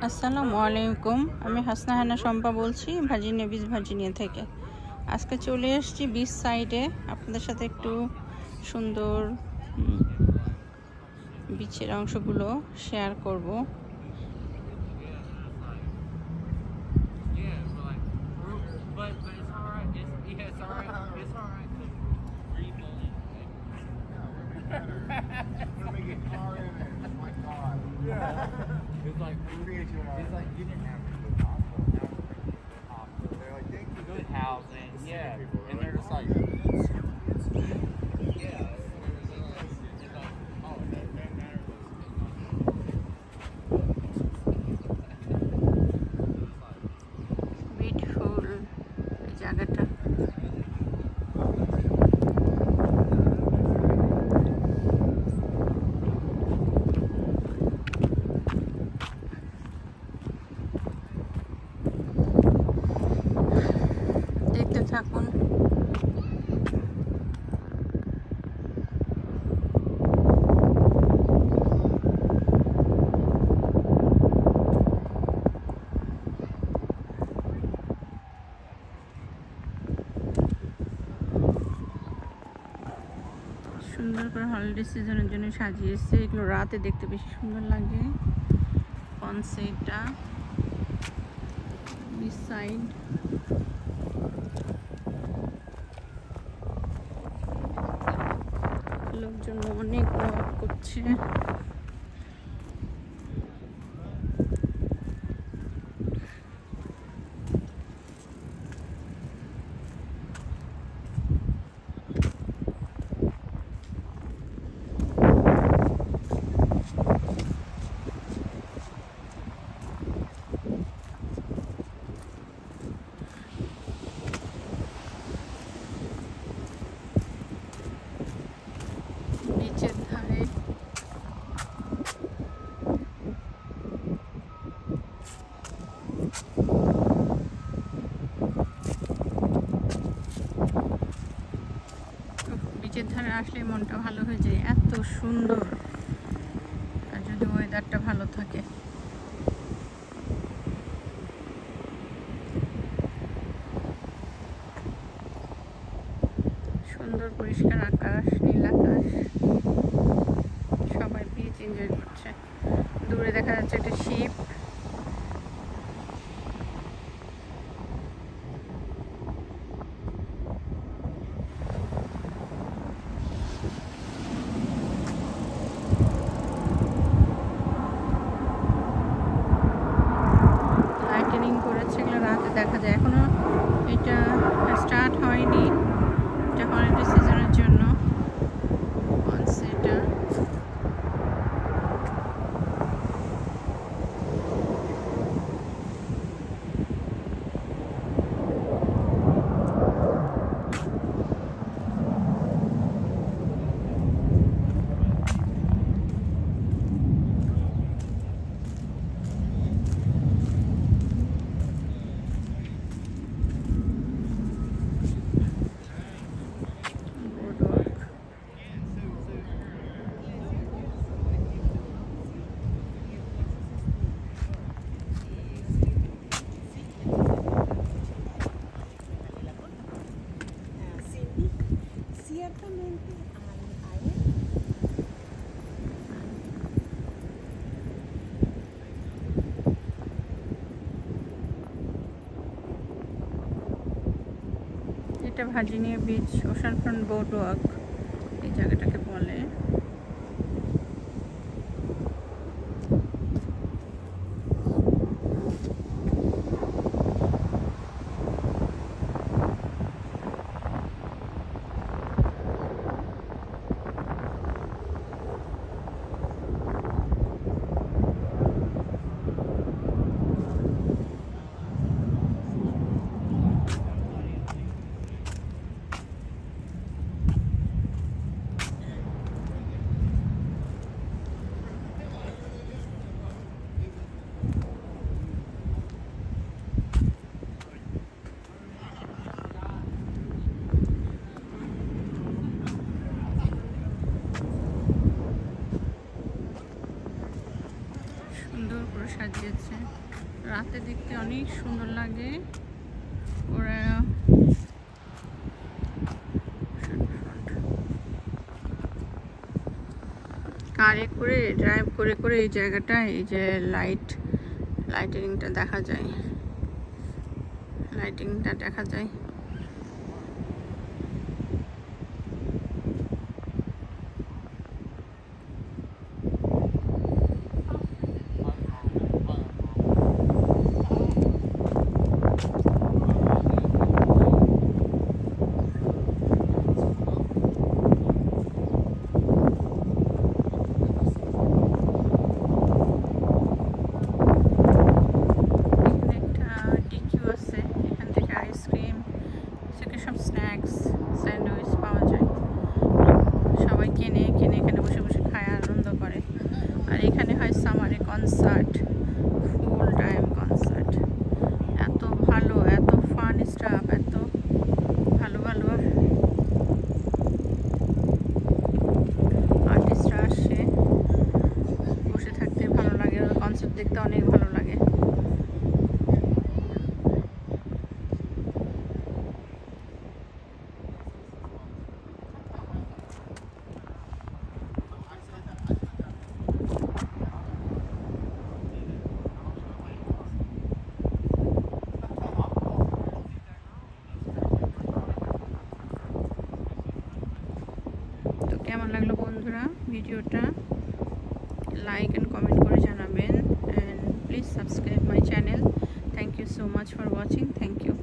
আসসালামু আলাইকুম। আমি হাসনা হানা শম্পা বলছি ভার্জিনিয়া বিচ ভার্জিনিয়া থেকে। আজকে চলে এসেছি বিচ সাইডে আপনাদের সাথে একটু সুন্দর বিচের অংশগুলো শেয়ার করব। It's like you didn't have to go to the hospital. Now they're like, thank you. Good housing, yeah. And they're just like, yeah. Beautiful এই জায়গাটা। দেখতে থাকুন। সুন্দর করে হলিডে সিজনের জন্য সাজিয়েছে। এগুলো রাতে দেখতে বেশি সুন্দর লাগে। কনসেপ্টটা বিচ সাইড, লোকজন অনেক ওয়াক করছে। বিচের ধারে বিচের ধারে আসলে মনটা ভালো হয়ে যায়, এত সুন্দর। আর যদি ওয়েদারটা ভালো থাকে। সুন্দর পরিষ্কার আকাশ, নীল আকাশ, সবাই বিচ এনজয় করছে। দূরে দেখা যাচ্ছে একটা শিপ। লাইটেনিং করেছে, এগুলো রাতে দেখা যায়। এখনো এটা স্টার্ট হয়নি, এটা হলিডে সিজনের জন্য কনসেপ্টটা। Ciertamente a él. এটা Virginia beach ocean front boat walk এই জায়গাটাকে বলে। করে সাজিয়েছে। রাতে দেখতে অনেক সুন্দর লাগে। ওরা কারে করে ড্রাইভ করে করে এই জায়গাটা, এই যে লাইটিংটা দেখা যায়, লাইটিংটা দেখা যায়। স্ন্যাক্স স্যান্ডউইচ পাওয়া যায়, সবাই কিনে এখানে বসে বসে খায়, আনন্দ করে। আর এখানে হয় সামারে কনসার্ট, ফুল টাইম কনসার্ট। এত ভালো, এত ফান স্টাফ, এত ভালো ভালো আর্টিস্টরা আসে, বসে থাকতে ভালো লাগে, কনসার্ট দেখতে অনেক ভালো লাগে। তো কেমন লাগলো বন্ধুরা ভিডিওটা? লাইক অ্যান্ড কমেন্ট করে জানাবেন, and please subscribe my channel. Thank you so much for watching. Thank you.